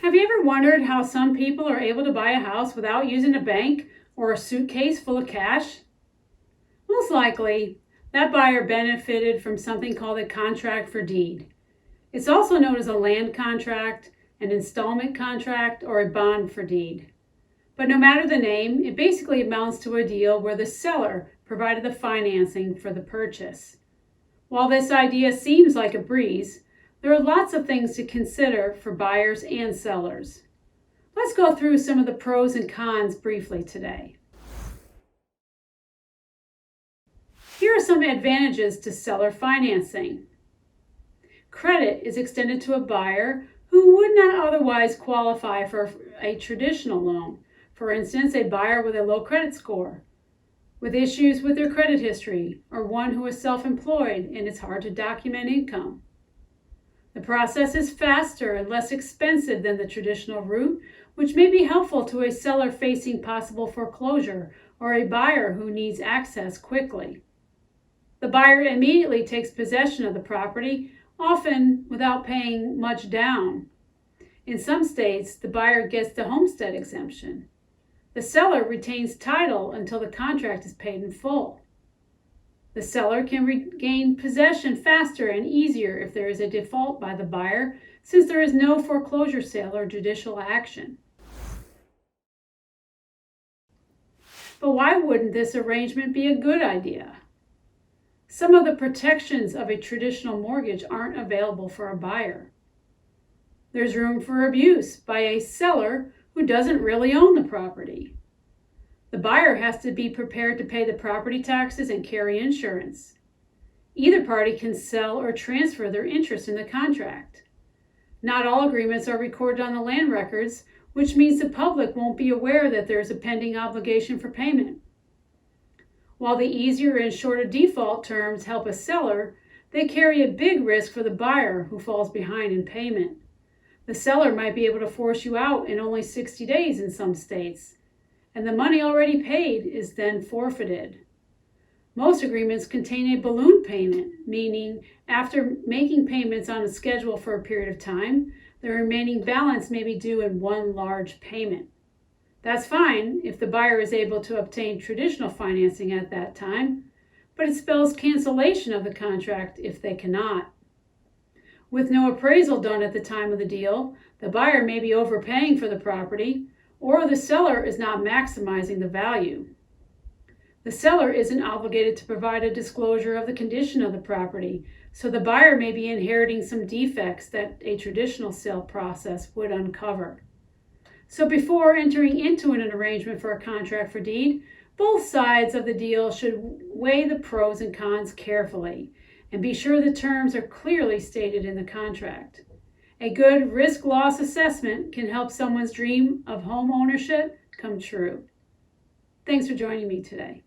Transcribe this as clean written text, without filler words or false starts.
Have you ever wondered how some people are able to buy a house without using a bank or a suitcase full of cash? Most likely, that buyer benefited from something called a contract for deed. It's also known as a land contract, an installment contract, or a bond for deed. But no matter the name, it basically amounts to a deal where the seller provided the financing for the purchase. While this idea seems like a breeze, there are lots of things to consider for buyers and sellers. Let's go through some of the pros and cons briefly today. Here are some advantages to seller financing. Credit is extended to a buyer who would not otherwise qualify for a traditional loan. For instance, a buyer with a low credit score, with issues with their credit history, or one who is self-employed and it's hard to document income. The process is faster and less expensive than the traditional route, which may be helpful to a seller facing possible foreclosure or a buyer who needs access quickly. The buyer immediately takes possession of the property, often without paying much down. In some states, the buyer gets the homestead exemption. The seller retains title until the contract is paid in full. The seller can regain possession faster and easier if there is a default by the buyer, since there is no foreclosure sale or judicial action. But why wouldn't this arrangement be a good idea? Some of the protections of a traditional mortgage aren't available for a buyer. There's room for abuse by a seller who doesn't really own the property. The buyer has to be prepared to pay the property taxes and carry insurance. Either party can sell or transfer their interest in the contract. Not all agreements are recorded on the land records, which means the public won't be aware that there is a pending obligation for payment. While the easier and shorter default terms help a seller, they carry a big risk for the buyer who falls behind in payment. The seller might be able to force you out in only 60 days in some states, and the money already paid is then forfeited. Most agreements contain a balloon payment, meaning after making payments on a schedule for a period of time, the remaining balance may be due in one large payment. That's fine if the buyer is able to obtain traditional financing at that time, but it spells cancellation of the contract if they cannot. With no appraisal done at the time of the deal, the buyer may be overpaying for the property, or the seller is not maximizing the value. The seller isn't obligated to provide a disclosure of the condition of the property, so the buyer may be inheriting some defects that a traditional sale process would uncover. So before entering into an arrangement for a contract for deed, both sides of the deal should weigh the pros and cons carefully and be sure the terms are clearly stated in the contract. A good risk-loss assessment can help someone's dream of home ownership come true. Thanks for joining me today.